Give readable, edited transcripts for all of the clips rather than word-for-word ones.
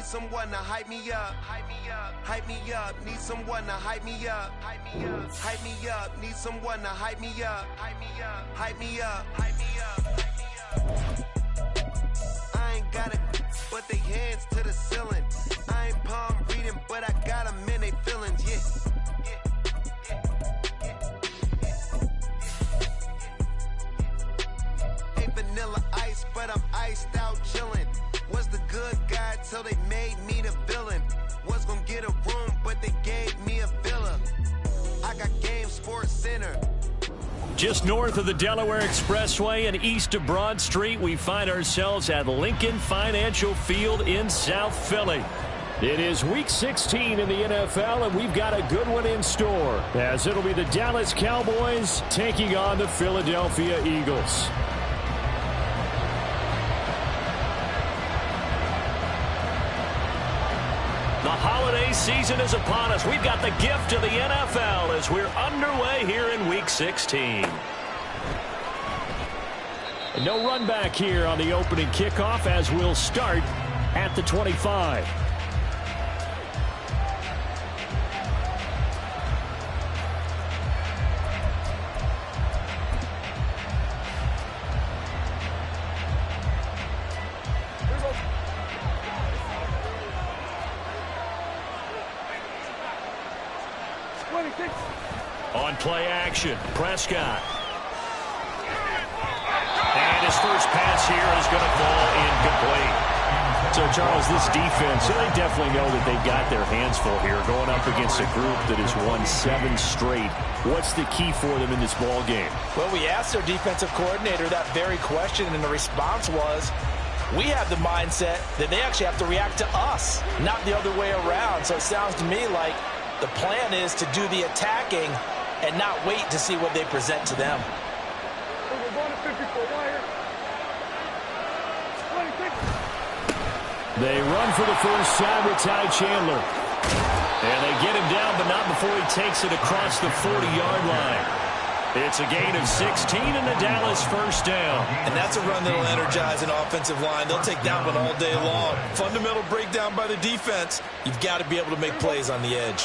someone to hype me up. Hype me up. Hype me up. Need someone to hype me up. Hype me up. Hype me up. Need someone to hype me up. Hype me up. Hype me up. Hype me up. Hype me up. I ain't got it, but they hands to the ceiling. I ain't palm reading, but I got them in they feelings. Yeah. Vanilla ice, but I'm iced out chillin'. Was the good guy till they made me the villain. Was gonna get a room, but they gave me a villa. I got Game Sports Center. Just north of the Delaware Expressway and east of Broad Street, we find ourselves at Lincoln Financial Field in South Philly. It is Week 16 in the NFL, and we've got a good one in store, as it'll be the Dallas Cowboys taking on the Philadelphia Eagles. The holiday season is upon us. We've got the gift of the NFL as we're underway here in Week 16. And no run back here on the opening kickoff as we'll start at the 25. On play action, Prescott. And his first pass here is going to fall incomplete. So, Charles, this defense, they definitely know that they've got their hands full here, going up against a group that has won 7 straight. What's the key for them in this ball game? Well, we asked their defensive coordinator that very question, and the response was, we have the mindset that they actually have to react to us, not the other way around. So it sounds to me like the plan is to do the attacking and not wait to see what they present to them. They run for the first time with Ty Chandler. And they get him down, but not before he takes it across the 40-yard line. It's a gain of 16 and the Dallas first down. And that's a run that'll energize an offensive line. They'll take that one all day long. Fundamental breakdown by the defense. You've got to be able to make plays on the edge.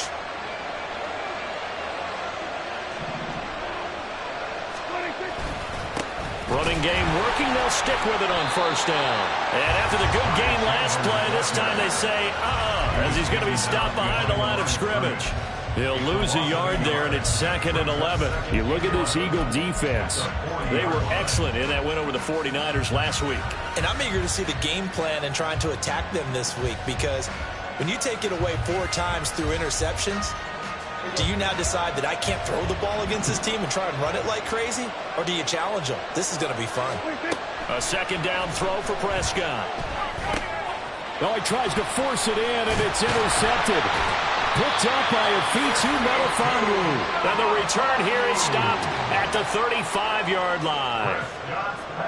Running game working, they'll stick with it on first down. And after the good gain last play, this time they say, as he's going to be stopped behind the line of scrimmage. He'll lose a yard there, and it's 2nd and 11. You look at this Eagle defense. They were excellent in that win over the 49ers last week. And I'm eager to see the game plan and trying to attack them this week, because when you take it away 4 times through interceptions, do you now decide that I can't throw the ball against this team and try and run it like crazy? Or do you challenge them? This is going to be fun. A second down throw for Prescott. Oh, he tries to force it in, and it's intercepted. Picked up by Afitu Melifonwu. And the return here is stopped at the 35-yard line.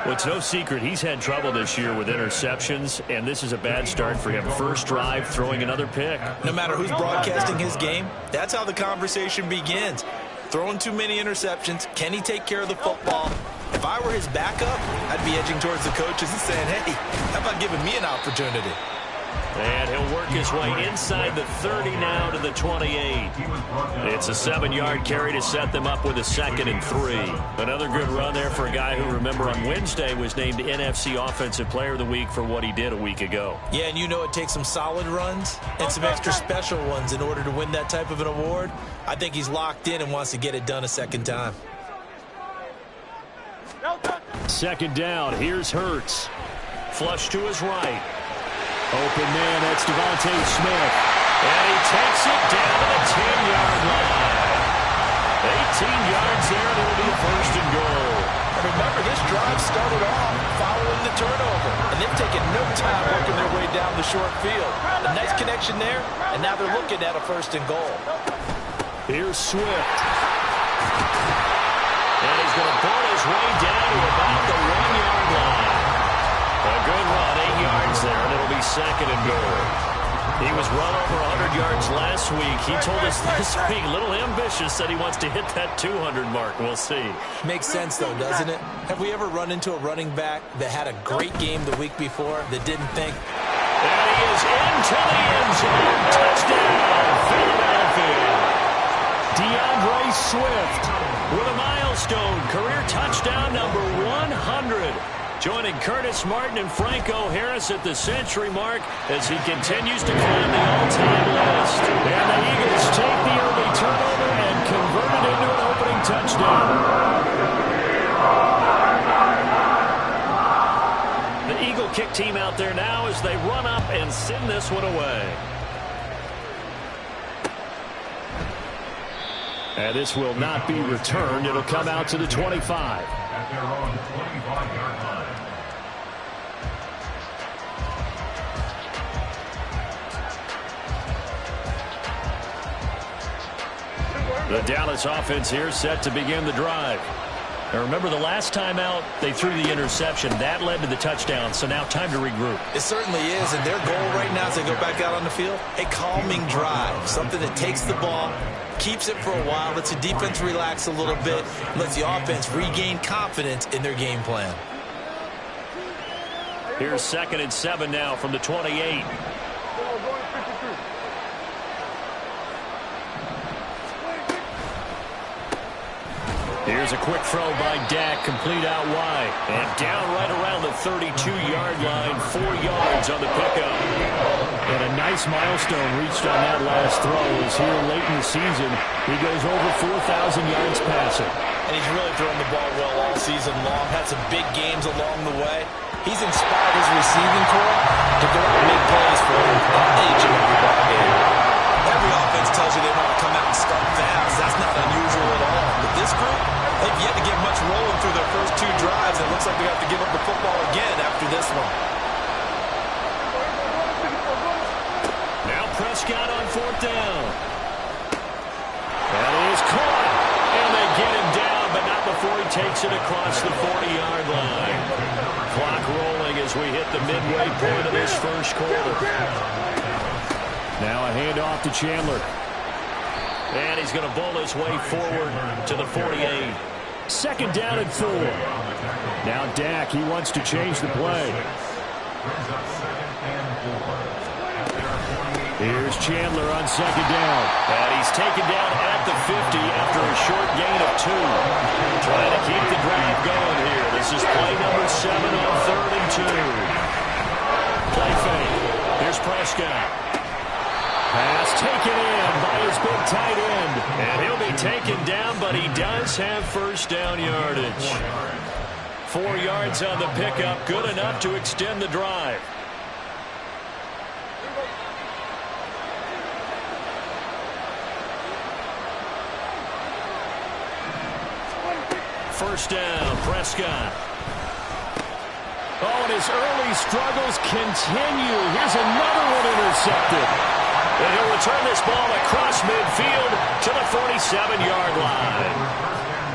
Well, it's no secret he's had trouble this year with interceptions, and this is a bad start for him. First drive, throwing another pick. No matter who's broadcasting his game, that's how the conversation begins. Throwing too many interceptions, can he take care of the football? If I were his backup, I'd be edging towards the coaches and saying, hey, how about giving me an opportunity? And he'll work his way inside the 30 now to the 28. It's a 7-yard carry to set them up with a 2nd and 3. Another good run there for a guy who, remember, on Wednesday was named NFC Offensive Player of the Week for what he did a week ago. Yeah, and you know it takes some solid runs and some extra special ones in order to win that type of an award. I think he's locked in and wants to get it done a second time. Second down, here's Hurts. Flush to his right. Open man, that's Devontae Smith. And he takes it down to the 10-yard line. 18 yards there, and it'll be a 1st and goal. And remember, this drive started off following the turnover. And they've taken no time working their way down the short field. A nice connection there, and now they're looking at a 1st and goal. Here's Swift. And he's going to pull his way down to about the 1-yard line. A good run, 8 yards there, and it'll be 2nd and goal. He was well over 100 yards last week. He told us this week, a little ambitious, said he wants to hit that 200 mark. We'll see. Makes sense, though, doesn't it? Have we ever run into a running back that had a great game the week before that didn't think, And he is into the end zone. Touchdown, Philadelphia. DeAndre Swift with a milestone career touchdown number 100. Joining Curtis Martin and Franco Harris at the century mark as he continues to climb the all-time list. And the Eagles take the early turnover and convert it into an opening touchdown. The Eagle kick team out there now as they run up and send this one away. And this will not be returned. It'll come out to the 25. At their own 25-yard line. The Dallas offense here set to begin the drive. Now remember, the last time out, they threw the interception. That led to the touchdown, so now time to regroup. It certainly is, and their goal right now as they go back out on the field, a calming drive, something that takes the ball, keeps it for a while, lets the defense relax a little bit, lets the offense regain confidence in their game plan. Here's 2nd and 7 now from the 28. Here's a quick throw by Dak, complete out wide. And down right around the 32-yard line, 4 yards on the pickup. And a nice milestone reached on that last throw as here late in the season, he goes over 4,000 yards passing. And he's really thrown the ball well all season long, had some big games along the way. He's inspired his receiving corps to go out and make plays for him each and every ball game. Every offense tells you they want to come out and start fast. That's not unusual at all. But this group, they've yet to get much rolling through their first 2 drives. It looks like they have to give up the football again after this one. Now Prescott on 4th down. That is caught. And they get him down, but not before he takes it across the 40-yard line. Clock rolling as we hit the midway point of this first quarter. Now a handoff to Chandler. And he's going to bowl his way forward to the 48. 2nd down and 4. Now Dak, he wants to change the play. Here's Chandler on 2nd down. And he's taken down at the 50 after a short gain of 2. Trying to keep the drive going here. This is play number 7 on 3rd and 2. Play fake. Here's Prescott. Pass taken in by his big tight end. And he'll be taken down, but he does have 1st down yardage. 4 yards on the pickup, good enough to extend the drive. First down, Prescott. Oh, and his early struggles continue. Here's another one intercepted. And he'll return this ball across midfield to the 47-yard line.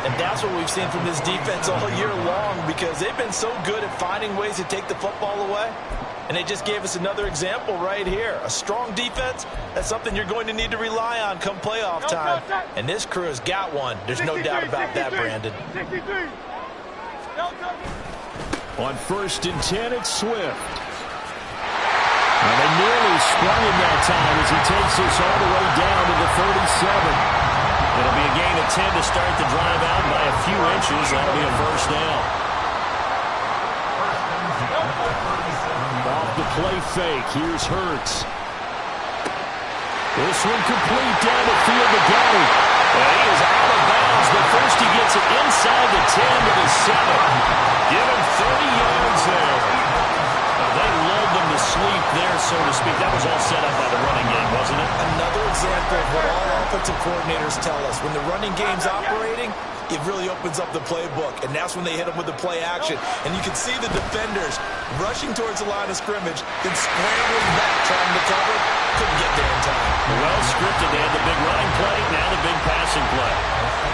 And that's what we've seen from this defense all year long because they've been so good at finding ways to take the football away. And they just gave us another example right here. A strong defense, that's something you're going to need to rely on come playoff time. And this crew has got one. There's no doubt about that, Brandon. On 1st and 10, it's Swift. And they nearly sprung him that time as he takes this all the way down to the 37. It'll be a gain of 10 to start the drive out by a few inches. That'll be a 1st down. Off the play fake. Here's Hurts. This one complete down the field to Gowdy. And he is out of bounds, but first he gets it inside the 10 to the 7. Give him 30 yards there. They lulled them to sleep there, so to speak. That was all set up by the running game, wasn't it? Another example of what all offensive coordinators tell us. When the running game's operating, it really opens up the playbook, and that's when they hit them with the play action. And you can see the defenders rushing towards the line of scrimmage, then scrambling back, trying to cover. Couldn't get there in time. Well scripted. They had the big running play, now the big passing play.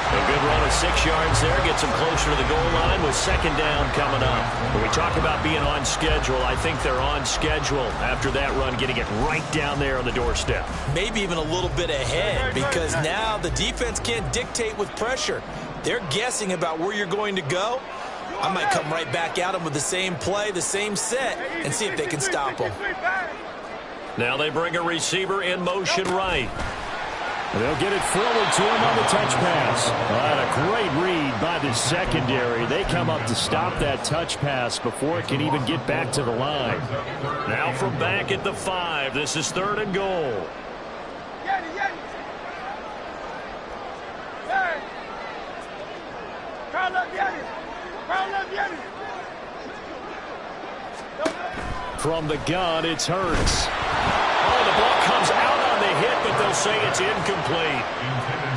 A good run of 6 yards there, gets them closer to the goal line with 2nd down coming up. When we talk about being on schedule, I think they're on schedule after that run, getting it right down there on the doorstep. Maybe even a little bit ahead because now the defense can't dictate with pressure. They're guessing about where you're going to go. I might come right back at them with the same play, the same set, and see if they can stop them. Now they bring a receiver in motion right. They'll get it forward to him on the touch pass. Well, a great read by the secondary. They come up to stop that touch pass before it can even get back to the line. Now from back at the 5, this is 3rd and goal. From the gun, it's Hurts. Oh, the ball comes out on the hit, but they'll say it's incomplete.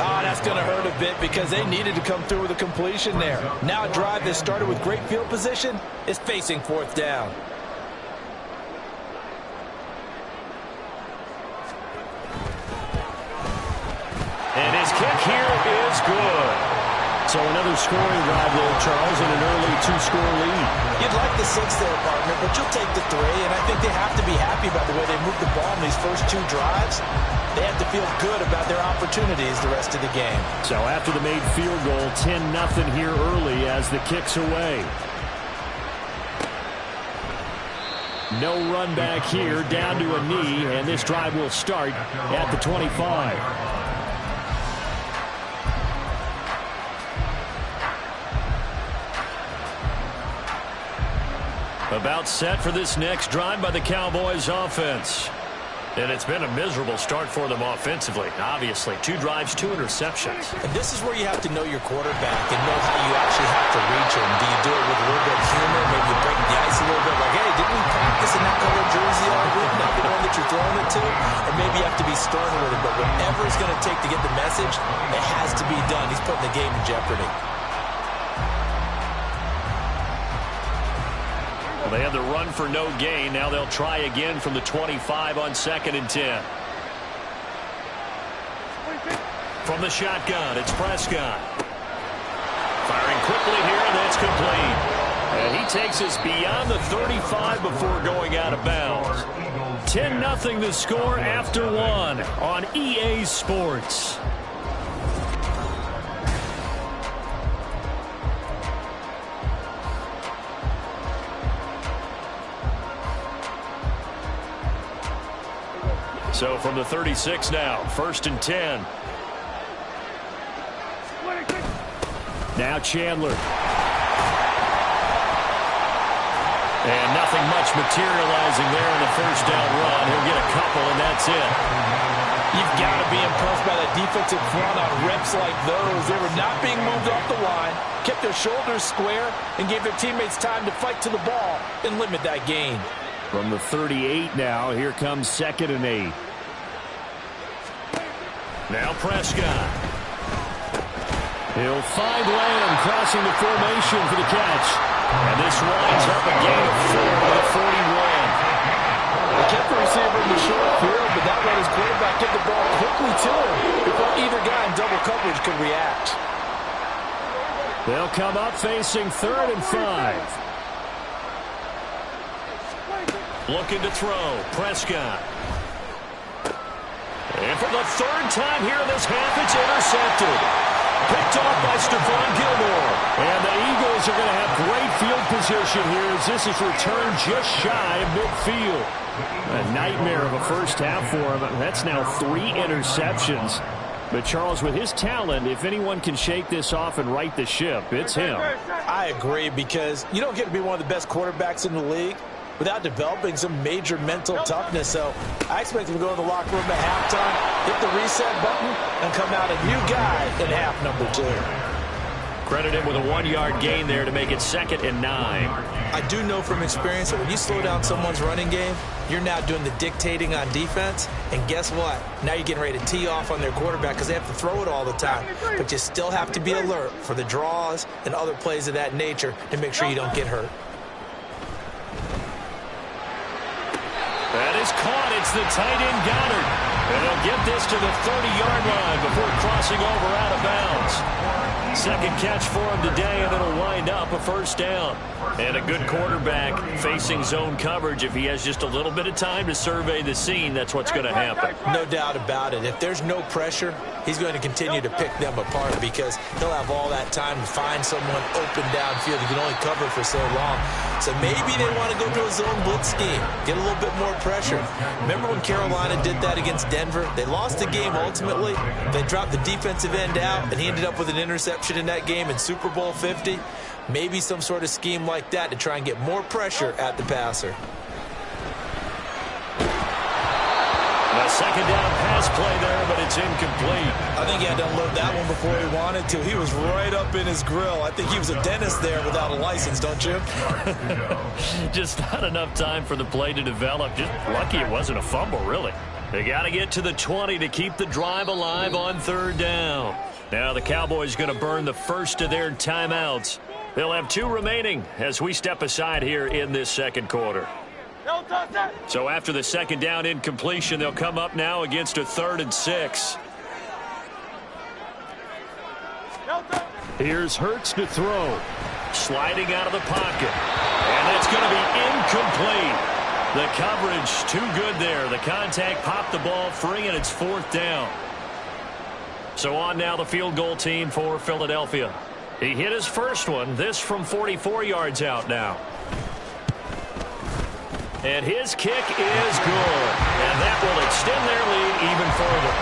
Oh, that's going to hurt a bit because they needed to come through with a completion there. Now a drive that started with great field position is facing 4th down. And his kick here is good. So another scoring drive there, Charles, and an early 2-score lead. You'd like the 6 there, partner, but you'll take the 3, and I think they have to be happy about the way they moved the ball in these first 2 drives. They have to feel good about their opportunities the rest of the game. So after the made field goal, 10-0 here early as the kick's away. No run back here, down to a knee, and this drive will start at the 25. About set for this next drive by the Cowboys offense. And it's been a miserable start for them offensively. Obviously, 2 drives, 2 interceptions. And this is where you have to know your quarterback and know how you actually have to reach him. Do you do it with a little bit of humor? Maybe you break the ice a little bit. Like, hey, didn't we practice in that color jersey all week? Not the one that you're throwing it to? Or maybe you have to be stern with it. But whatever it's going to take to get the message, it has to be done. He's putting the game in jeopardy. They had the run for no gain. Now they'll try again from the 25 on 2nd and 10. From the shotgun, it's Prescott. Firing quickly here, and that's complete. And he takes us beyond the 35 before going out of bounds. 10-0 the score after 1 on EA Sports. So from the 36 now, 1st and 10. Now Chandler. And nothing much materializing there in the 1st down run. He'll get a couple, and that's it. You've got to be impressed by that defensive front on reps like those. They were not being moved off the line, kept their shoulders square, and gave their teammates time to fight to the ball and limit that gain. From the 38 now, here comes 2nd and 8. Now Prescott. He'll find Lamb crossing the formation for the catch. And this winds up a gain of 4 to the 41. They kept the receiver in the short field, but that let his quarterback get the ball quickly to him before either guy in double coverage could react. They'll come up facing 3rd and 5. Looking to throw. Prescott. And for the 3rd time here in this half, it's intercepted. Picked off by Stephon Gilmore. And the Eagles are going to have great field position here as this is returned just shy of midfield. A nightmare of a first half for him. That's now 3 interceptions. But Charles, with his talent, if anyone can shake this off and right the ship, it's him. I agree, because you don't get to be one of the best quarterbacks in the league without developing some major mental toughness. So I expect him to go in the locker room at halftime, hit the reset button, and come out a new guy in half number 2. Credit him with a 1-yard gain there to make it 2nd and 9. I do know from experience that when you slow down someone's running game, you're now doing the dictating on defense. And guess what? Now you're getting ready to tee off on their quarterback because they have to throw it all the time. But you still have to be alert for the draws and other plays of that nature to make sure you don't get hurt. That is caught. It's the tight end Goddard. And he'll get this to the 30-yard line before crossing over out of bounds. Second catch for him today, and it'll wind up a first down. And a good quarterback facing zone coverage. If he has just a little bit of time to survey the scene, that's what's going to happen. No doubt about it. If there's no pressure, he's going to continue to pick them apart because he'll have all that time to find someone open downfield. He can only cover for so long. So maybe they want to go to a zone blitz scheme, get a little bit more pressure. Remember when Carolina did that against Denver? They lost the game ultimately. They dropped the defensive end out, and he ended up with an interception in that game in Super Bowl 50. Maybe some sort of scheme like that to try and get more pressure at the passer. A second down pass play there, but it's incomplete. I think he had to unload that one before he wanted to. He was right up in his grill. I think he was a dentist there without a license, don't you? Just not enough time for the play to develop. Just lucky it wasn't a fumble, really. They got to get to the 20 to keep the drive alive on third down. Now the Cowboys going to burn the first of their timeouts. They'll have 2 remaining as we step aside here in this second quarter. So after the second down incompletion, they'll come up now against a 3rd and 6. Here's Hurts to throw. Sliding out of the pocket. And that's going to be incomplete. The coverage too good there. The contact popped the ball free, and it's 4th down. So on now the field goal team for Philadelphia. He hit his first one. This from 44 yards out now. And his kick is good. And that will extend their lead even further.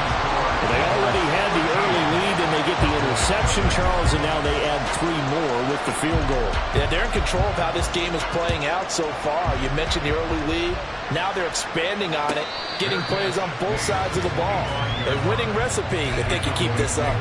They already had the early lead, and they get the interception, Charles, and now they add 3 more with the field goal. Yeah, they're in control of how this game is playing out so far. You mentioned the early lead. Now they're expanding on it, getting plays on both sides of the ball. A winning recipe if they can keep this up.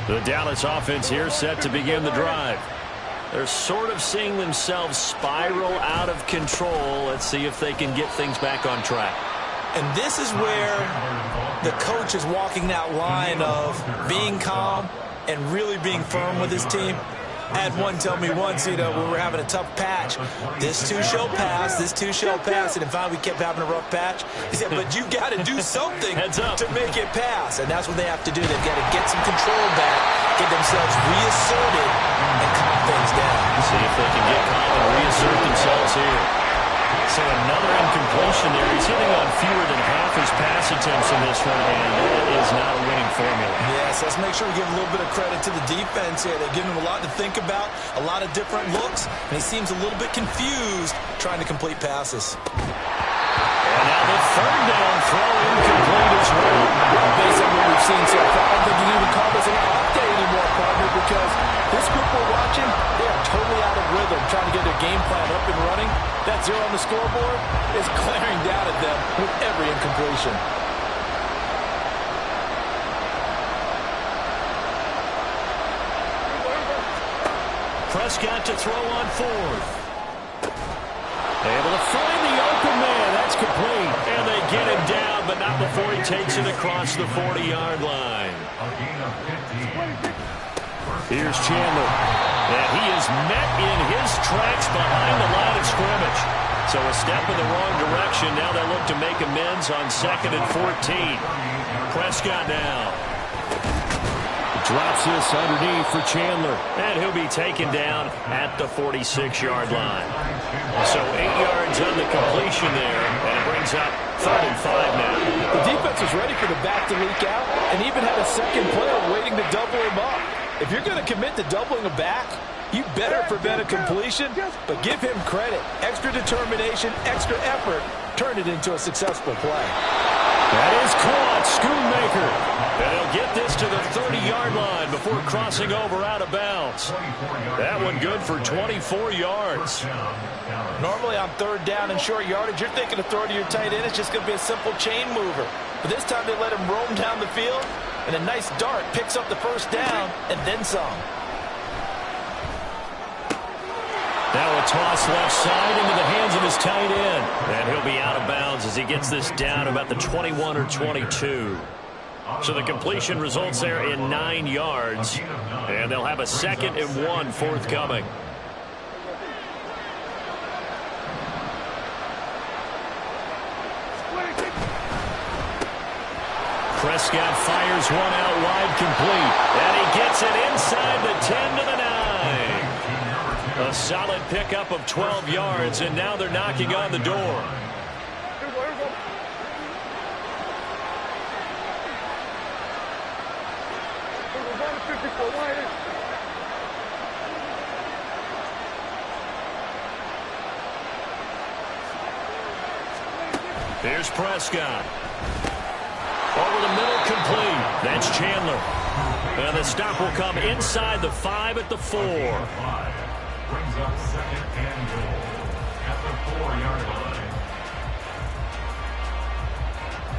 The Dallas offense here set to begin the drive. They're sort of seeing themselves spiral out of control. Let's see if they can get things back on track. And this is where the coach is walking that line of being calm and really being firm with his team. I had one tell me once, we were having a tough patch. This too shall pass, this too shall pass. And finally we kept having a rough patch. He said, but you've got to do something to make it pass. And that's what they have to do. They've got to get some control back, get themselves reasserted, and calm things down. See if they can get calm and reassert themselves here. So another incompletion there. He's hitting on fewer than half his pass attempts in this one, and that is not a winning formula. Yes, let's make sure we give a little bit of credit to the defense here. They're giving him a lot to think about, a lot of different looks, and he seems a little bit confused trying to complete passes. And now the 3rd down throw incomplete as well. Based on what we've seen so far, I don't think you can even call this an off day anymore, partner, because this group we're watching, they are totally out of rhythm, trying to get their game plan up and running. That 0 on the scoreboard is glaring down at them with every incompletion. Prescott to throw on 4th. Able to find the open man. That's complete. And they get him down, but not before he takes it across the 40-yard line. Here's Chandler. And he is met in his tracks behind the line of scrimmage. So a step in the wrong direction. Now they look to make amends on 2nd and 14. Prescott now. Drops this underneath for Chandler. And he'll be taken down at the 46-yard line. So 8 yards on the completion there. And it brings up 3rd and 5 now. The defense was ready for the back to leak out and even had a second player waiting to double him up. If you're going to commit to doubling a back, you better prevent a completion, but give him credit. Extra determination, extra effort, turn it into a successful play. That is caught. Schoonmaker. And he'll get this to the 30-yard line before crossing over out of bounds. That one good for 24 yards. Normally on 3rd down and short yardage, you're thinking of throwing to your tight end. It's just going to be a simple chain mover. But this time they let him roam down the field, and a nice dart picks up the 1st down and then some. Now a toss left side into the hands of his tight end. And he'll be out of bounds as he gets this down about the 21 or 22. So the completion results there in 9 yards. And they'll have a 2nd and 1 forthcoming. Prescott fires one out wide, complete. And he gets it inside the 10 to the 9. A solid pickup of 12 yards, and now they're knocking on the door. Here's Prescott. Over the middle, complete. That's Chandler. And the stop will come inside the 5 at the 4. Brings up 2nd and goal at the 4-yard line.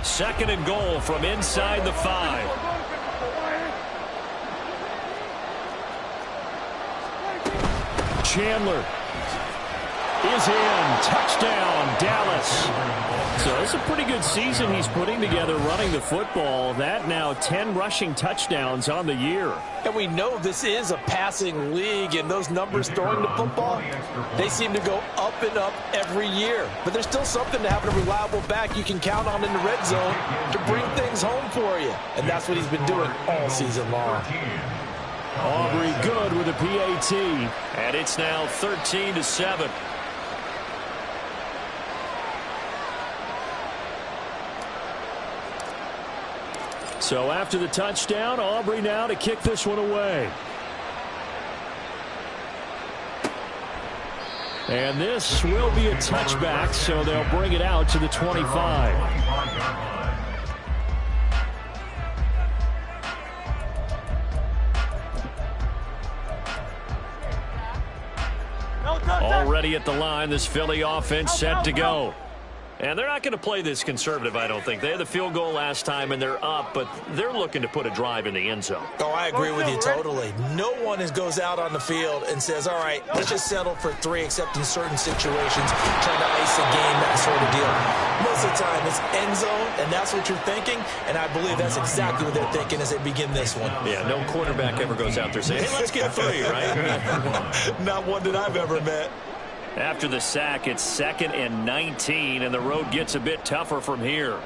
2nd and goal from inside the 5. Chandler is in. Touchdown, Dallas. So it's a pretty good season he's putting together running the football. That now 10 rushing touchdowns on the year. And we know this is a passing league, and those numbers throwing the football, they seem to go up and up every year. But there's still something to having a reliable back you can count on in the red zone to bring things home for you. And that's what he's been doing all season long. Aubrey good with a PAT. And it's now 13-7. So after the touchdown, Aubrey now to kick this one away. And this will be a touchback, so they'll bring it out to the 25. Already at the line, this Philly offense set to go. And they're not going to play this conservative, I don't think. They had the field goal last time, and they're up, but they're looking to put a drive in the end zone. Oh, I agree with you totally. No one goes out on the field and says, all right, let's just settle for 3, except in certain situations, trying to ice a game, that sort of deal. Most of the time, it's end zone, and that's what you're thinking, and I believe that's exactly what they're thinking as they begin this one. Yeah, no quarterback ever goes out there saying, hey, let's get 3, right? Not one that I've ever met. After the sack, it's 2nd and 19, and the road gets a bit tougher from here.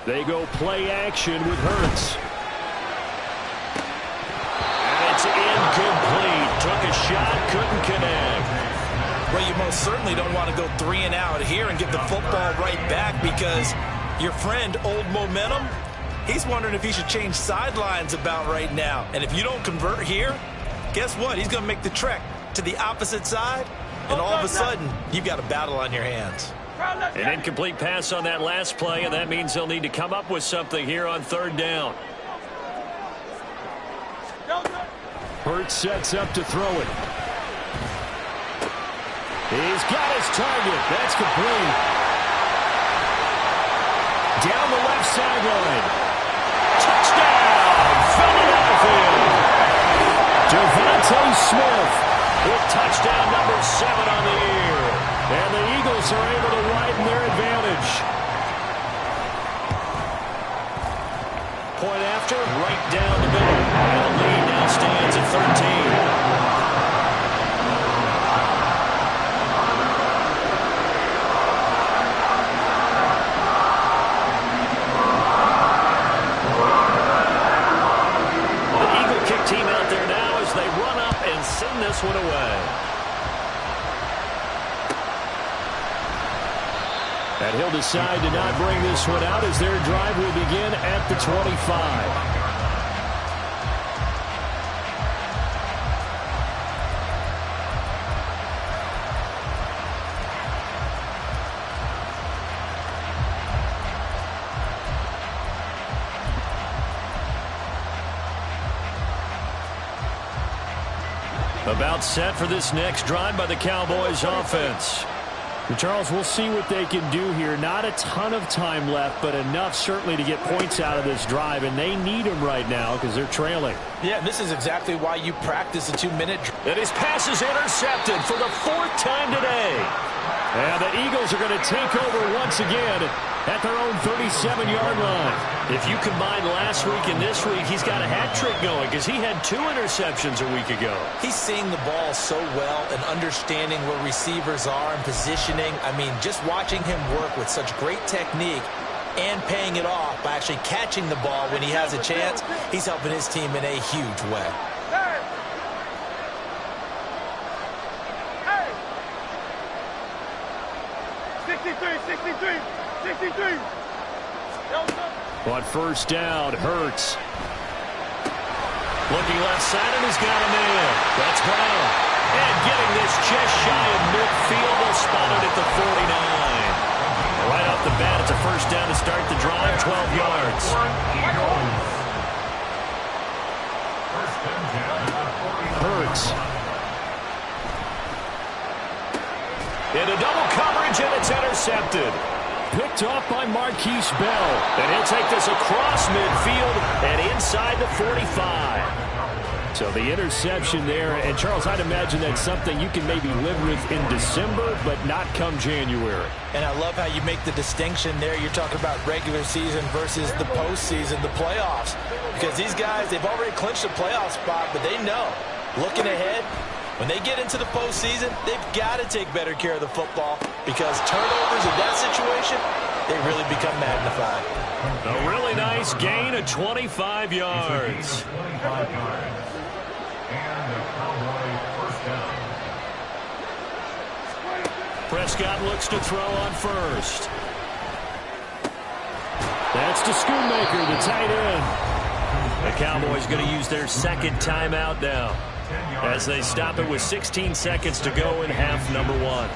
They go play action with Hurts. And it's incomplete. Took a shot, couldn't connect. Well, you most certainly don't want to go 3 and out here and get the football right back, because your friend, Old Momentum, he's wondering if he should change sidelines about right now. And if you don't convert here, guess what? He's going to make the trek to the opposite side, and all of a sudden, you've got a battle on your hands. An incomplete pass on that last play, and that means they'll need to come up with something here on 3rd down. Hurts sets up to throw it. He's got his target. That's complete. Down the left sideline. Touchdown, Philadelphia. Devontae Smith with touchdown number 7 on the year. And the Eagles are able to widen their advantage. Point after, right down the middle. And the lead now stands at 13. Team out there now as they run up and send this one away. And he'll decide to not bring this one out as their drive will begin at the 25. About set for this next drive by the Cowboys offense. And Charles, we'll see what they can do here. Not a ton of time left, but enough certainly to get points out of this drive, and they need them right now because they're trailing. Yeah, this is exactly why you practice a 2-minute drill. And his pass is intercepted for the 4th time today. And the Eagles are going to take over once again at their own 37-yard line. If you combine last week and this week, he's got a hat trick going because he had 2 interceptions a week ago. He's seeing the ball so well and understanding where receivers are and positioning. I mean, just watching him work with such great technique and paying it off by actually catching the ball when he has a chance, he's helping his team in a huge way. On first down, Hurts. Looking left side, and he's got a man. That's Brown. And getting this just shy of midfield. They'll spot it at the 49. Right off the bat, it's a first down to start the drive, 12 yards. Hurts. Into double coverage, and it's intercepted. Picked off by Marquise Bell. And he'll take this across midfield and inside the 45. So the interception there. And, Charles, I'd imagine that's something you can maybe live with in December, but not come January. And I love how you make the distinction there. You're talking about regular season versus the postseason, the playoffs. Because these guys, they've already clinched a playoff spot, but they know, looking ahead, when they get into the postseason, they've got to take better care of the football because turnovers in that situation, they really become magnified. A really nice gain of 25 yards. Prescott looks to throw on first. That's to Schoonmaker, the tight end. The Cowboys going to use their second timeout now, as they stop it with 16 seconds to go in half number 1.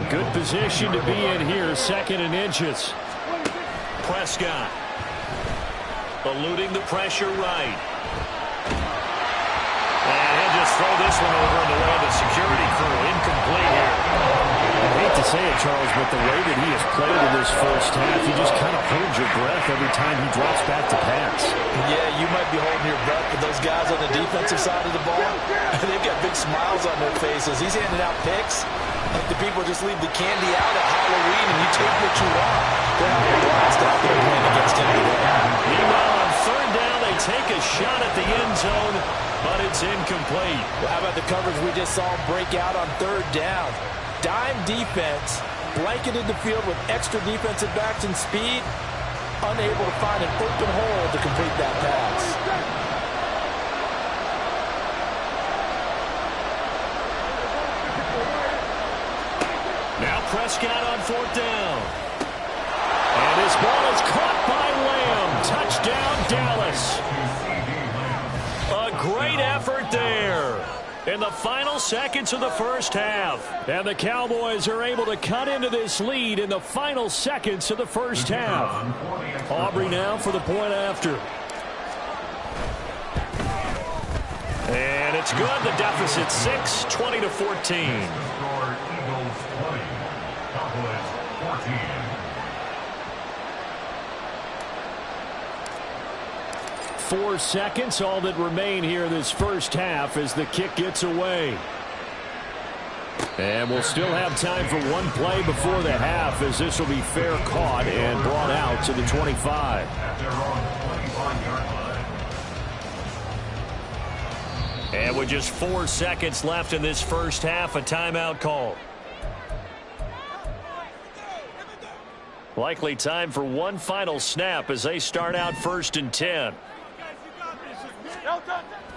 Good position to be in here, 2nd and inches. Prescott eluding the pressure right. And he'll just throw this one over in the way of the security crew. Incomplete here. I hate to say it, Charles, but the way that he has played in this first half, you just kind of hold your breath every time he drops back to pass. Yeah, you might be holding your breath, but those guys on the defensive side of the ball, they've got big smiles on their faces. He's handing out picks like the people just leave the candy out at Halloween and you take what you want. They're having a blast out there playing against him today. Meanwhile, on third down, they take a shot at the end zone, but it's incomplete. Well, how about the coverage we just saw break out on third down? Dime defense, blanketed the field with extra defensive backs and speed, unable to find an open hole to complete that pass. Now Prescott on fourth down. And his ball is caught by Lamb. Touchdown, Dallas. A great effort there in the final seconds of the first half. And the Cowboys are able to cut into this lead in the final seconds of the first half. Aubrey now for the point after. And it's good. The deficit 6, 20-14. 4 seconds, all that remain here this first half as the kick gets away. And we'll still have time for one play before the half, as this will be fair caught and brought out to the 25. And with just 4 seconds left in this first half, a timeout call. Likely time for one final snap as they start out 1st and 10.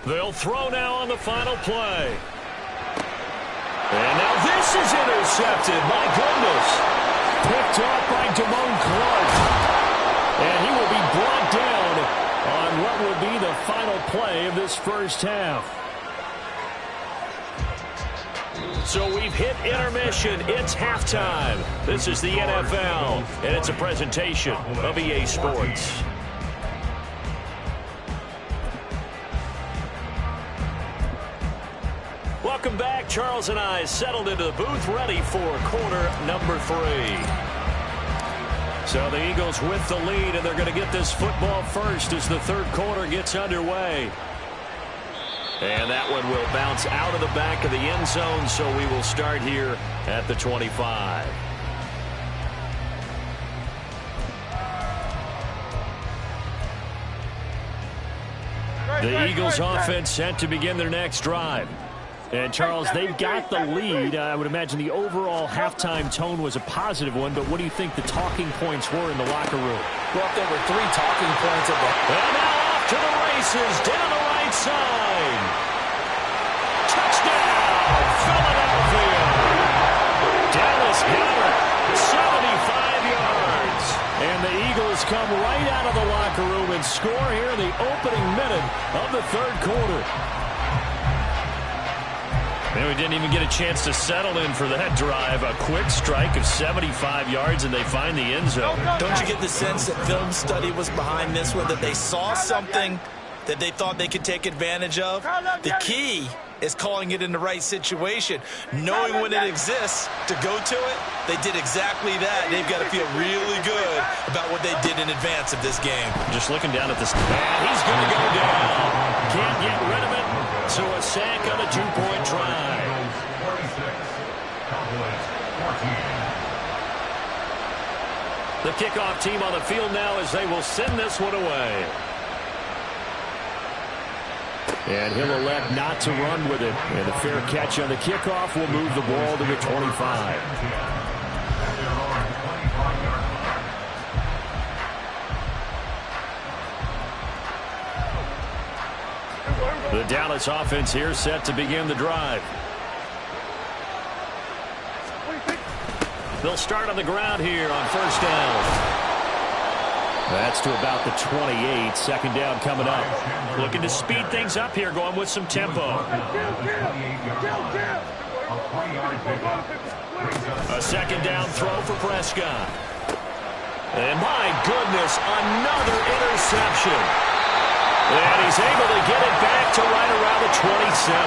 They'll throw now on the final play. And now this is intercepted. My goodness. Picked off by Damone Clark. And he will be brought down on what will be the final play of this first half. So we've hit intermission. It's halftime. This is the NFL, and it's a presentation of EA Sports. Welcome back. Charles and I settled into the booth, ready for quarter number 3. So the Eagles with the lead, and they're going to get this football first as the third quarter gets underway. And that one will bounce out of the back of the end zone, so we will start here at the 25. The Eagles offense set to begin their next drive. And, Charles, they've got the lead. I would imagine the overall halftime tone was a positive one, but what do you think the talking points were in the locker room? Well, there were 3 talking points of that. And now off to the races down the right side. Touchdown, Philadelphia. Dallas got it. 75 yards. And the Eagles come right out of the locker room and score here in the opening minute of the third quarter. And we didn't even get a chance to settle in for that drive. A quick strike of 75 yards, and they find the end zone. Don't you get the sense that film study was behind this one, that they saw something that they thought they could take advantage of? The key is calling it in the right situation, knowing when it exists to go to it. They did exactly that. They've got to feel really good about what they did in advance of this game. Just looking down at this, and he's going to go down. Can't get rid of it. So a sack on a 2-point try. 46, Cowboys 14. The kickoff team on the field now as they will send this one away. And he'll elect not to run with it. And a fair catch on the kickoff will move the ball to the 25. The Dallas offense here set to begin the drive. They'll start on the ground here on first down. That's to about the 28. Second down coming up. Looking to speed things up here, going with some tempo. A second down throw for Prescott. And my goodness, another interception. And he's able to get it back to right around the 27.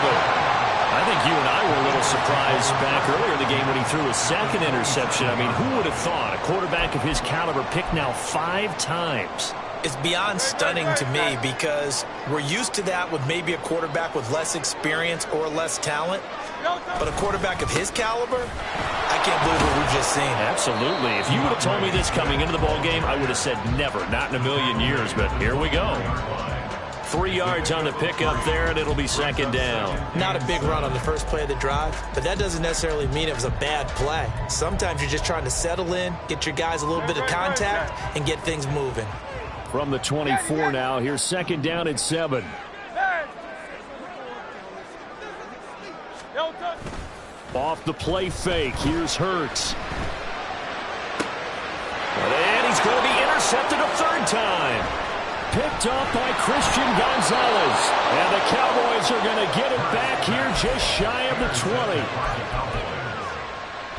I think you and I were a little surprised back earlier in the game when he threw his second interception. I mean, who would have thought a quarterback of his caliber picked now 5 times? It's beyond stunning to me because we're used to that with maybe a quarterback with less experience or less talent. But a quarterback of his caliber, I can't believe what we've just seen. Absolutely. If you would have told me this coming into the ball game, I would have said never, not in a million years. But here we go. 3 yards on the pickup there, and it'll be second down. Not a big run on the first play of the drive, but that doesn't necessarily mean it was a bad play. Sometimes you're just trying to settle in, get your guys a little bit of contact, and get things moving. From the 24 now, here's second down at 7. Off the play fake, here's Hurts. And he's going to be intercepted a third time. Picked off by Christian Gonzalez. And the Cowboys are going to get it back here just shy of the 20.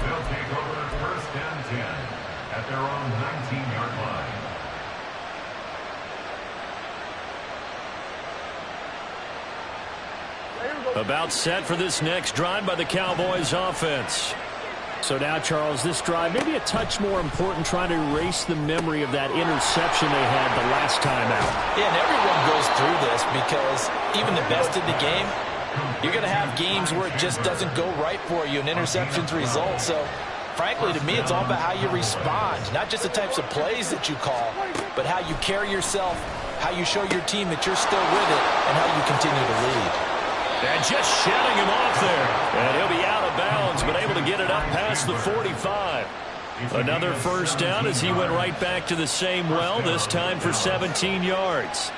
They'll take over first and 10 at their own 19-yard line. About set for this next drive by the Cowboys offense. So now, Charles, this drive maybe a touch more important, trying to erase the memory of that interception they had the last time out. Yeah, and everyone goes through this because even the best in the game, you're going to have games where it just doesn't go right for you and interceptions result. So, frankly, to me, it's all about how you respond, not just the types of plays that you call, but how you carry yourself, how you show your team that you're still with it, and how you continue to lead. And just shutting him off there. And he'll be out of bounds, but able to get it up past the 45. Another first down as he went right back to the same well, this time for 17 yards.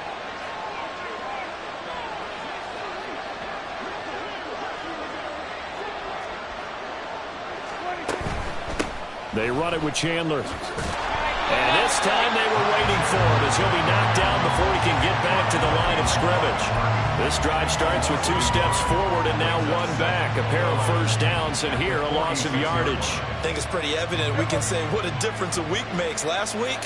They run it with Chandler. And this time they were waiting for him as he'll be knocked down before he can get back to the line of scrimmage. This drive starts with 2 steps forward and now 1 back. A pair of first downs, and here a loss of yardage. I think it's pretty evident. We can say what a difference a week makes. Last week,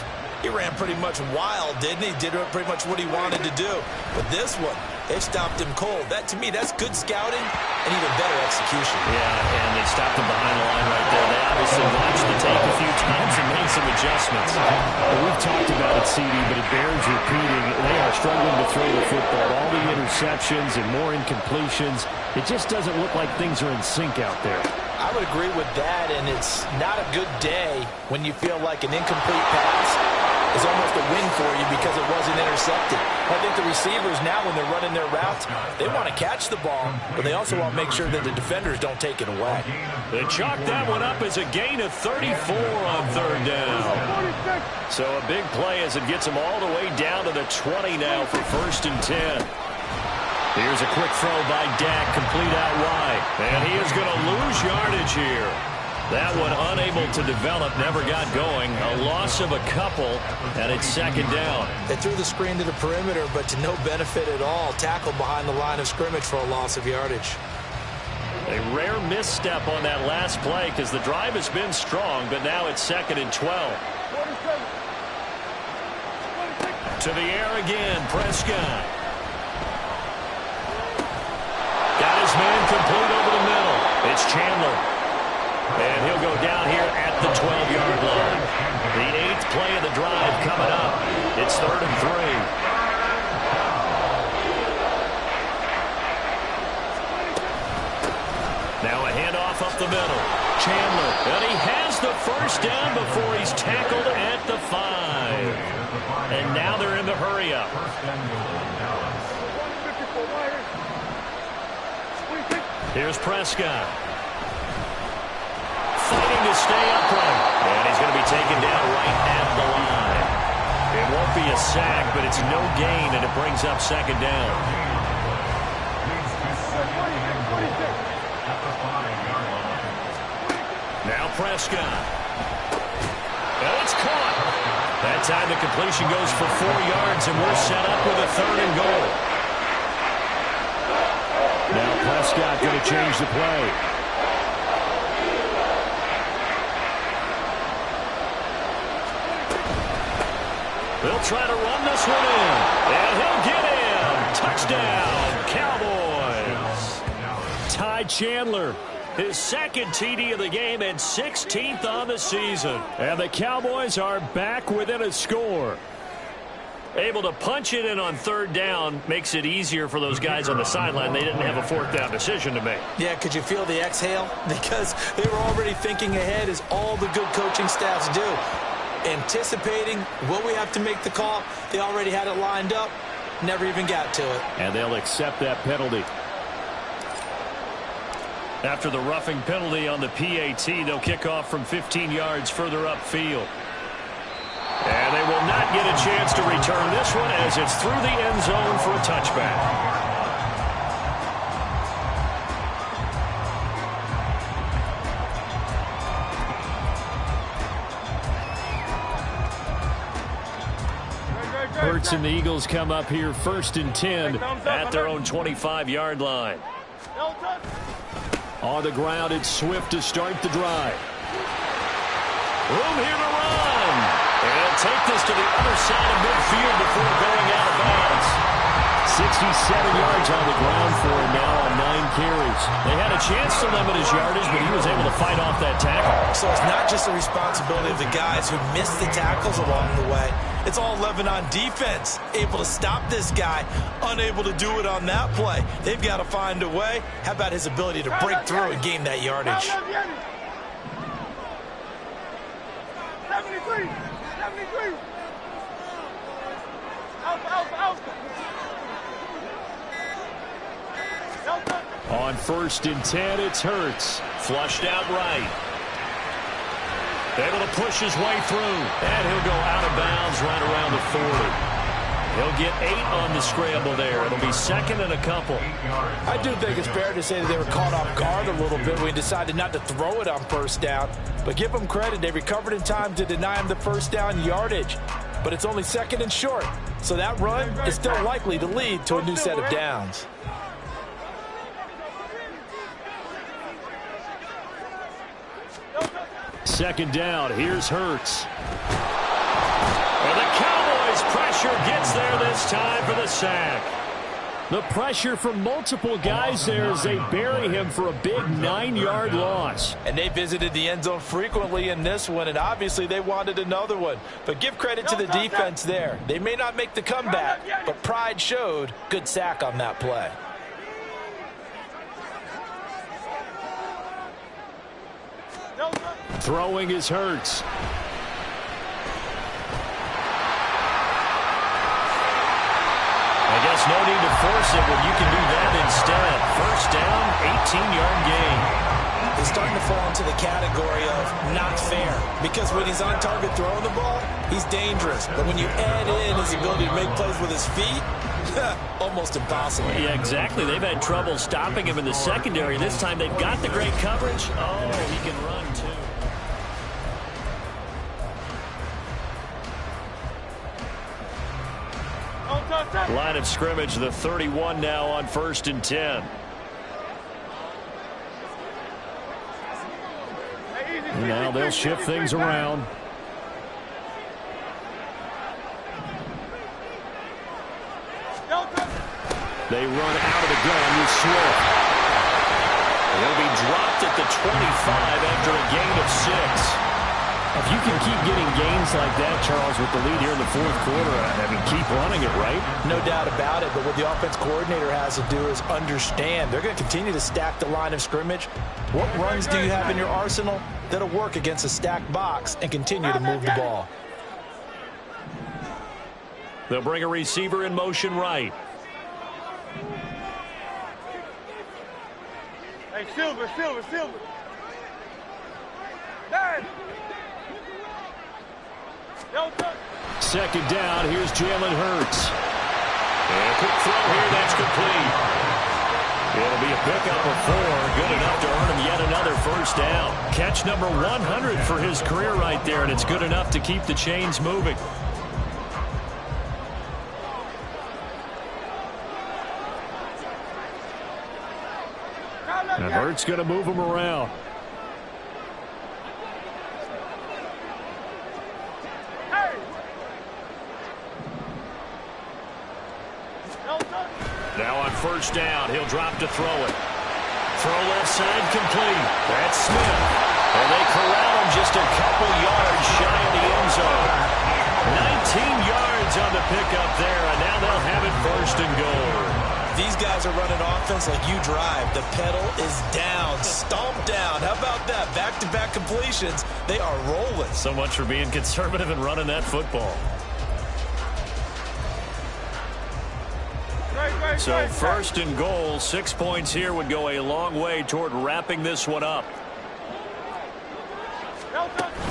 he ran pretty much wild, didn't he? Did pretty much what he wanted to do. But this one, they stopped him cold. That, to me, that's good scouting and even better execution. Yeah, and they stopped him behind the line right there. They obviously watched the tape a few times and made some adjustments. Well, we've talked about it, CD, but it bears repeating. They are struggling to throw the football. All the interceptions and more incompletions. It just doesn't look like things are in sync out there. I would agree with that, and it's not a good day when you feel like an incomplete pass is almost a win for you because it wasn't intercepted. I think the receivers now, when they're running their routes, they want to catch the ball, but they also want to make sure that the defenders don't take it away. They chalk that one up as a gain of 34 on third down. So a big play as it gets them all the way down to the 20 now for 1st and 10. Here's a quick throw by Dak, complete out wide. And he is going to lose yardage here. That one unable to develop, never got going. A loss of a couple, and it's 2nd down. They threw the screen to the perimeter, but to no benefit at all. Tackled behind the line of scrimmage for a loss of yardage. A rare misstep on that last play because the drive has been strong, but now it's 2nd and 12. To the air again, Prescott. Got his man complete over the middle. It's Chandler. And he'll go down here at the 12-yard line. The 8th play of the drive coming up. It's 3rd and 3. Now a handoff up the middle. Chandler, and he has the 1st down before he's tackled at the 5. And now they're in the hurry-up. Here's Prescott. Fighting to stay upright. And he's going to be taken down right at the line. It won't be a sack, but it's no gain, and it brings up 2nd down. Now Prescott. And it's caught. That time the completion goes for 4 yards, and we're set up with a 3rd and goal. Now Prescott going to change the play. They'll try to run this one in. And he'll get in. Touchdown, Cowboys. Ty Chandler, his 2nd TD of the game and 16th on the season. And the Cowboys are back within a score. Able to punch it in on 3rd down makes it easier for those guys on the sideline. They didn't have a 4th down decision to make. Yeah, could you feel the exhale? Because they were already thinking ahead, as all the good coaching staffs do. Anticipating, will we have to make the call? They already had it lined up, never even got to it. And they'll accept that penalty. After the roughing penalty on the PAT, they'll kick off from 15 yards further upfield. And they will not get a chance to return this one as it's through the end zone for a touchback. Hurts and the Eagles come up here 1st and 10 at their own 25-yard line. On the ground, it's Swift to start the drive. Room here to run. And take this to the other side of midfield before going out of bounds. 67 yards on the ground for him now on 9 carries. They had a chance to limit his yardage, but he was able to fight off that tackle. So it's not just the responsibility of the guys who missed the tackles along the way. It's all 11 on defense, able to stop this guy, unable to do it on that play. They've got to find a way. How about his ability to break through and gain that yardage? 73. On 1st and 10, it's Hurts. Flushed out right. Able to push his way through. And he'll go out of bounds right around the 40. He'll get 8 on the scramble there. It'll be 2nd and a couple. I do think it's fair to say that they were caught off guard a little bit when he decided not to throw it on 1st down. But give them credit. They recovered in time to deny him the 1st down yardage. But it's only 2nd and short. So that run is still likely to lead to a new set of downs. Second down. Here's Hurts. And the Cowboys' pressure gets there this time for the sack. The pressure from multiple guys there as they bury him for a big 9-yard loss. And they visited the end zone frequently in this one, and obviously they wanted another one. But give credit to the defense there. They may not make the comeback, but pride showed. Good sack on that play. Throwing is Hurts. There's no need to force it when you can do that instead. First down, 18-yard gain. He's starting to fall into the category of not fair, because when he's on target throwing the ball, he's dangerous. But when you add in his ability to make plays with his feet, almost impossible. Yeah, exactly. They've had trouble stopping him in the secondary. This time they've got the great coverage. Oh, he can run too. Line of scrimmage, the 31 now on 1st and 10. Now they'll shift things around. They run out of the gun with Swift. He'll be dropped at the 25 after a gain of 6. If you can keep getting gains like that, Charles, with the lead here in the 4th quarter, I mean, keep running it, right? No doubt about it, but what the offense coordinator has to do is understand they're going to continue to stack the line of scrimmage. What runs do you have in your arsenal that'll work against a stacked box and continue to move the ball? They'll bring a receiver in motion right. Hey, Silver. Hey. Second down, here's Jalen Hurts. And a quick throw here, that's complete. It'll be a pickup of 4, good enough to earn him yet another first down. Catch number 100 for his career right there, and it's good enough to keep the chains moving. And Hurts going to move him around. Now on first down, he'll drop to throw it. Throw left side complete. That's Smith. And they corral him just a couple yards shy of the end zone. 19 yards on the pickup there, and now they'll have it 1st and goal. These guys are running offense like you drive. The pedal is down, stomped down. How about that? Back-to-back completions. They are rolling. So much for being conservative and running that football. So 1st and goal, 6 points here would go a long way toward wrapping this one up.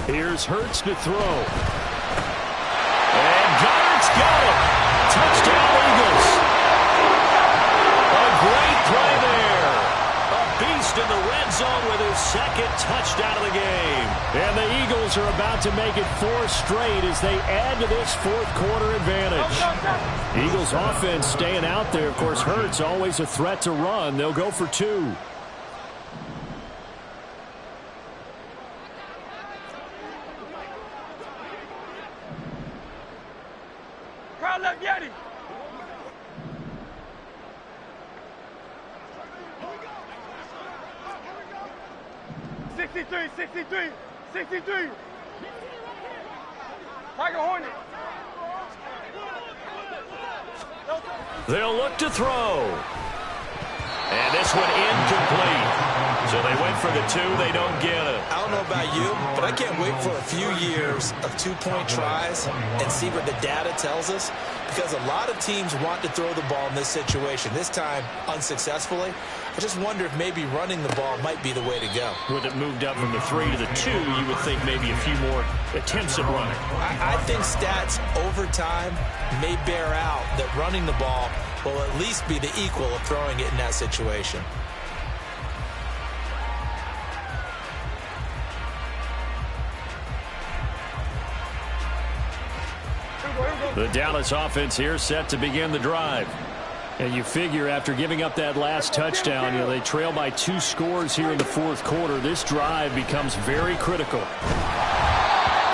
Here's Hurts to throw. And Goddard's got it. Touchdown, Eagles. A great play there. A beast in the red zone with his 2nd touchdown of the game. And the Eagles are about to make it 4 straight as they add to this 4th quarter advantage. Eagles offense staying out there. Of course, Hurts always a threat to run. They'll go for 2. Crowd left Yeti. $63. Tiger Hornet. They'll look to throw. And this one incomplete. So they went for the 2. They don't get it. I don't know about you, but I can't wait for a few years of 2-point tries and see what the data tells us, because a lot of teams want to throw the ball in this situation. This time, unsuccessfully. I just wonder if maybe running the ball might be the way to go. With it moved up from the 3 to the 2, you would think maybe a few more attempts at running. I think stats over time may bear out that running the ball will at least be the equal of throwing it in that situation. The Dallas offense here set to begin the drive. And you figure after giving up that last touchdown, they trail by 2 scores here in the 4th quarter. This drive becomes very critical.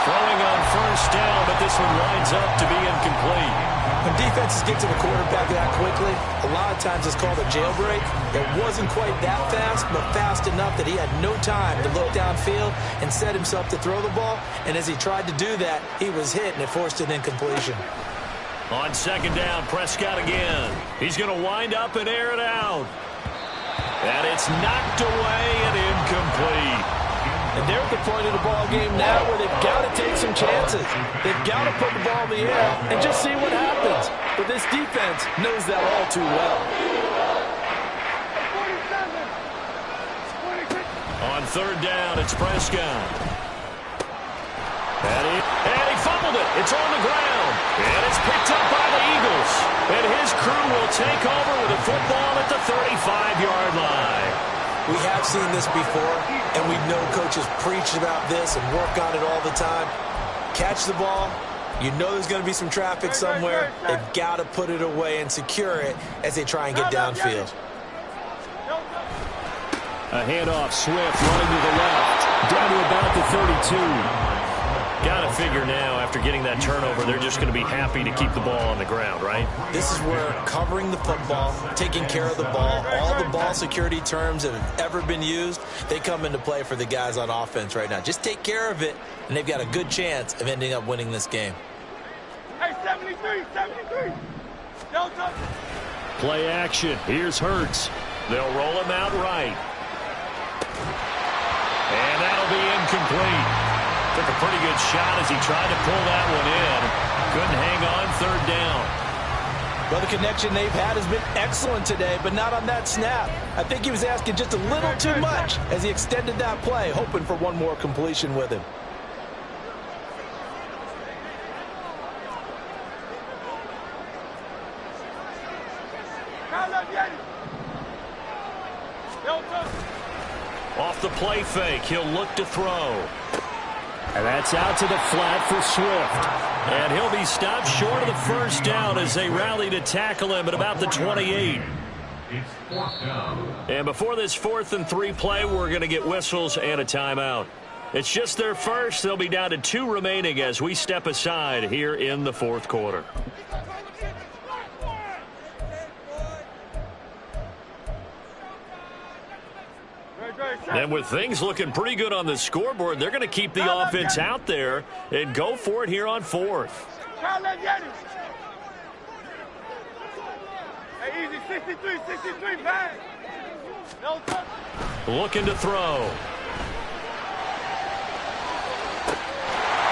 Throwing on first down, but this one winds up to be incomplete. When defenses get to the quarterback that quickly, a lot of times it's called a jailbreak. It wasn't quite that fast, but fast enough that he had no time to look downfield and set himself to throw the ball. And as he tried to do that, he was hit, and it forced an incompletion. On second down, Prescott again. He's going to wind up and air it out. And it's knocked away and incomplete. And they're at the point of the ball game now where they've got to take some chances. They've got to put the ball in the air and just see what happens. But this defense knows that all too well. 47. 26. On third down, it's Prescott. And he fumbled it. It's on the ground. And it's picked up by the Eagles. And his crew will take over with the football at the 35-yard line. We have seen this before, and we know coaches preach about this and work on it all the time. Catch the ball. You know there's going to be some traffic somewhere. They've got to put it away and secure it as they try and get downfield. A handoff, Swift running to the left, down to about the 32. Got to figure now, after getting that turnover, they're just going to be happy to keep the ball on the ground, right? This is where covering the football, taking care of the ball, all the ball security terms that have ever been used, they come into play for the guys on offense right now. Just take care of it, and they've got a good chance of ending up winning this game. Hey, 73. Don't touch it. Play action. Here's Hurts. They'll roll him out right. And that'll be incomplete. Took a pretty good shot as he tried to pull that one in. Couldn't hang on third down. Well, the connection they've had has been excellent today, but not on that snap. I think he was asking just a little too much as he extended that play, hoping for one more completion with him. Off the play fake, he'll look to throw. And that's out to the flat for Swift. And he'll be stopped short of the first down as they rally to tackle him at about the 28. And before this 4th and 3 play, we're going to get whistles and a timeout. It's just their first. They'll be down to 2 remaining as we step aside here in the 4th quarter. And with things looking pretty good on the scoreboard, they're going to keep the offense out there and go for it here on 4th. Hey, easy, 63, back. No touch. Looking to throw.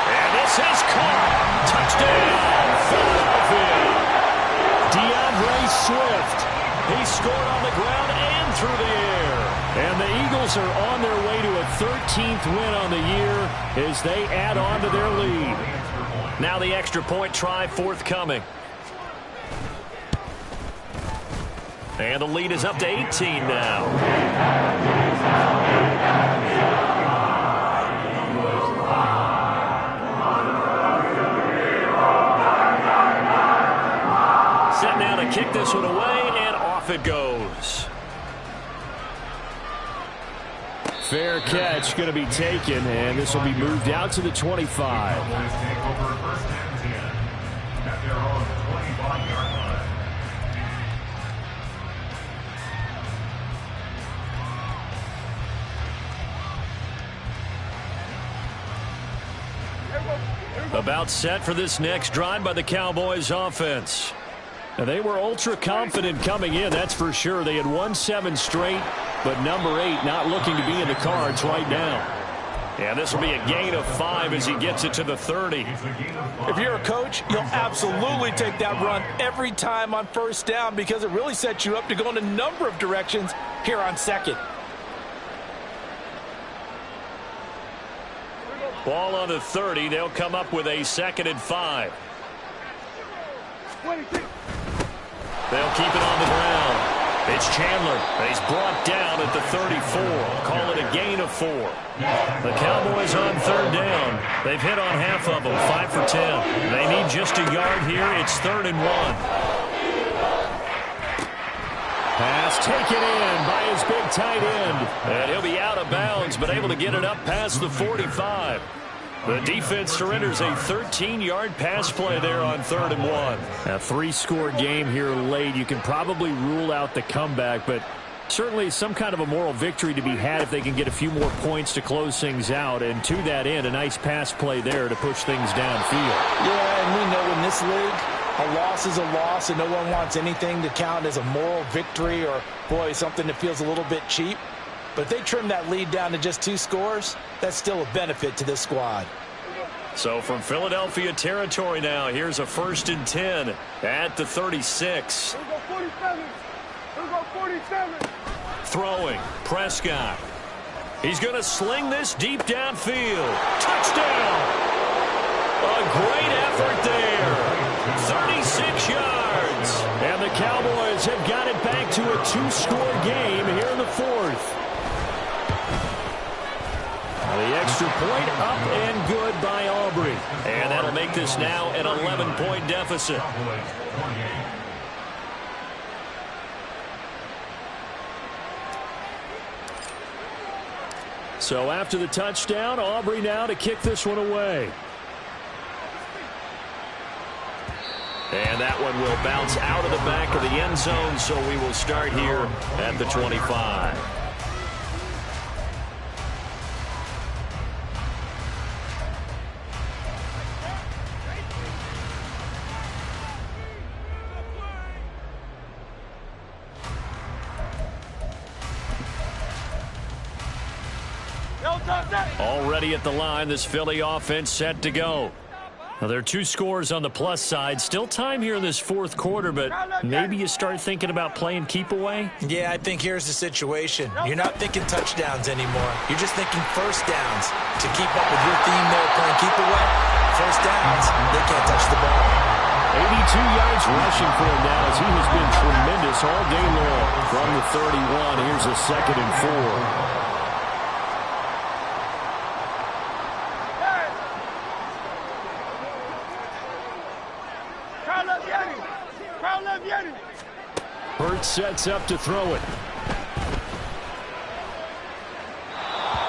And this is caught. Touchdown, Philadelphia. DeAndre Swift. He scored on the ground and through the air. And the Eagles are on their way to a 13th win on the year as they add on to their lead. Now the extra point try forthcoming. And the lead is up to 18 now. Set now to kick this one away, and off it goes. Fair catch going to be taken, and this will be moved out to the 25. About set for this next drive by the Cowboys offense. Now, they were ultra confident coming in, that's for sure. They had won 7 straight, but number 8 not looking to be in the cards right now. And this will be a gain of 5 as he gets it to the 30. If you're a coach, you'll absolutely take that run every time on first down because it really sets you up to go in a number of directions here on second. Ball on the 30. They'll come up with a 2nd and 5. 26. They'll keep it on the ground. It's Chandler. He's brought down at the 34. Call it a gain of 4. The Cowboys on 3rd down. They've hit on half of them, 5 for 10. They need just a yard here. It's 3rd and 1. Pass taken in by his big tight end. And he'll be out of bounds, but able to get it up past the 45. The defense surrenders a 13-yard pass play there on 3rd and 1. A 3-score game here late. You can probably rule out the comeback, but certainly some kind of a moral victory to be had if they can get a few more points to close things out. And to that end, a nice pass play there to push things downfield. Yeah, and we know in this league, a loss is a loss, and no one wants anything to count as a moral victory or, boy, something that feels a little bit cheap. But if they trim that lead down to just 2 scores, that's still a benefit to this squad. So from Philadelphia territory now, here's a 1st and 10 at the 36. Here we go 47. Here we go 47. Throwing, Prescott. He's going to sling this deep downfield. Touchdown! A great effort there. 36 yards. And the Cowboys have got it back to a 2-score game here in the 4th. The extra point up and good by Aubrey. And that'll make this now an 11-point deficit. So after the touchdown, Aubrey now to kick this one away. And that one will bounce out of the back of the end zone, so we will start here at the 25. Already at the line, this Philly offense set to go. Now, there are 2 scores on the plus side. Still time here in this 4th quarter, but maybe you start thinking about playing keep away? Yeah, I think here's the situation. You're not thinking touchdowns anymore. You're just thinking first downs. To keep up with your theme there playing keep away, first downs, they can't touch the ball. 82 yards rushing for him now as he has been tremendous all day long. From the 31, here's a 2nd and 4. Burt sets up to throw it.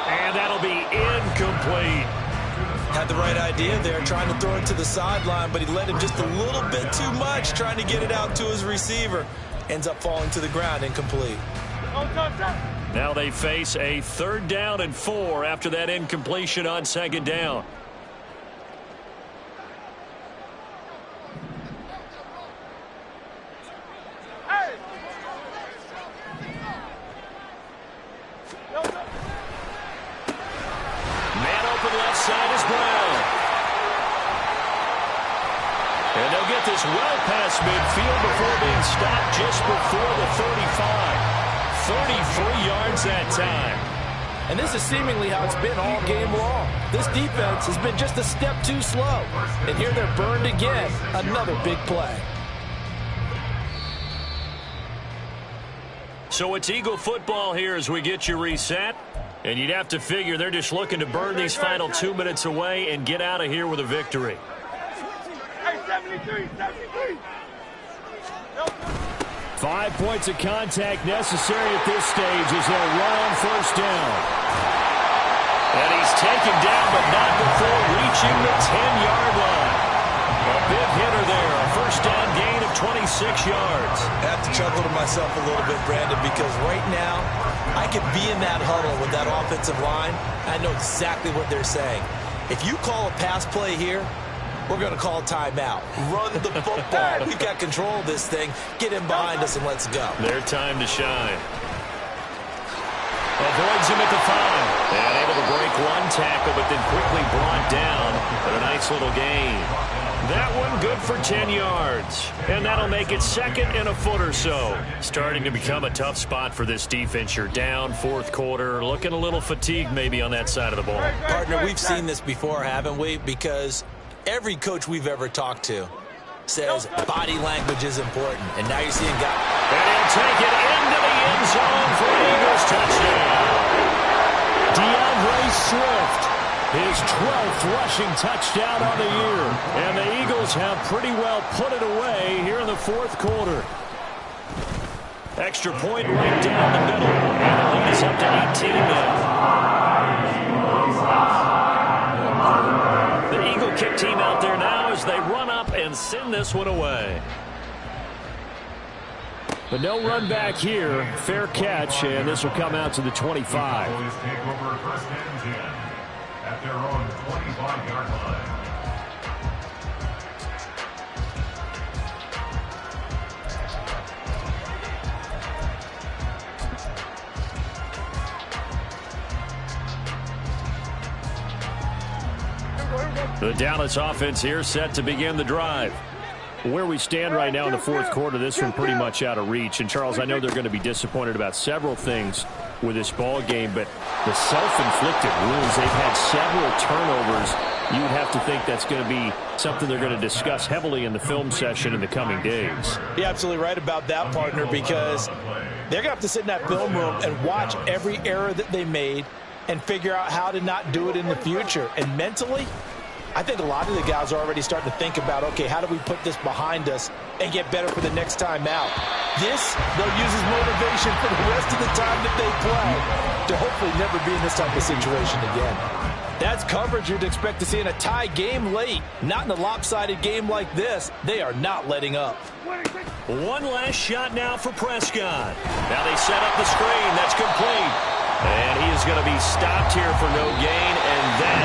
And that'll be incomplete. Had the right idea there, trying to throw it to the sideline, but he let him just a little bit too much, trying to get it out to his receiver. Ends up falling to the ground, incomplete. Now they face a 3rd down and 4 after that incompletion on 2nd down. Well past midfield before being stopped just before the 35. 33 yards that time. And this is seemingly how it's been all game long. This defense has been just a step too slow. And here they're burned again. Another big play. So it's Eagle football here as we get you reset. And you'd have to figure they're just looking to burn these final 2 minutes away and get out of here with a victory. 73. 5 points of contact necessary at this stage as they'll run on 1st down. And he's taken down, but not before reaching the 10-yard line. A big hitter there, a 1st down gain of 26 yards. I have to chuckle to myself a little bit, Brandon, because right now I could be in that huddle with that offensive line. I know exactly what they're saying. If you call a pass play here, we're going to call timeout. Run the football. We've got control of this thing. Get him behind us and let's go. Their time to shine. Avoids him at the 5. And able to break one tackle, but then quickly brought down. But a nice little gain. That one good for 10 yards. And that'll make it 2nd and a foot or so. Starting to become a tough spot for this defense. You're down 4th quarter. Looking a little fatigued maybe on that side of the ball. Partner, we've seen this before, haven't we? Because every coach we've ever talked to says body language is important. And now you're seeing guys. And he'll take it into the end zone for an Eagles touchdown. DeAndre Swift, his 12th rushing touchdown on the year. And the Eagles have pretty well put it away here in the 4th quarter. Extra point right down the middle. And the lead is up to 18 now. The Eagle kick team out there now as they run up and send this one away. But no run back here. Fair catch, and this will come out to the 25. Cowboys take over 1st and 10 at their own 25-yard line. Here we go The Dallas offense here set to begin the drive. Where we stand right now in the fourth quarter, this one pretty much out of reach. And, Charles, I know they're going to be disappointed about several things with this ball game, but the self-inflicted wounds, they've had several turnovers. You would have to think that's going to be something they're going to discuss heavily in the film session in the coming days. You're absolutely right about that, partner, because they're going to have to sit in that film room and watch every error that they made and figure out how to not do it in the future. And mentally, I think a lot of the guys are already starting to think about, okay, how do we put this behind us and get better for the next time out? This, they'll use as motivation for the rest of the time that they play to hopefully never be in this type of situation again. That's coverage you'd expect to see in a tie game late. Not in a lopsided game like this. They are not letting up. One last shot now for Prescott. Now they set up the screen. That's complete. And he is going to be stopped here for no gain, and that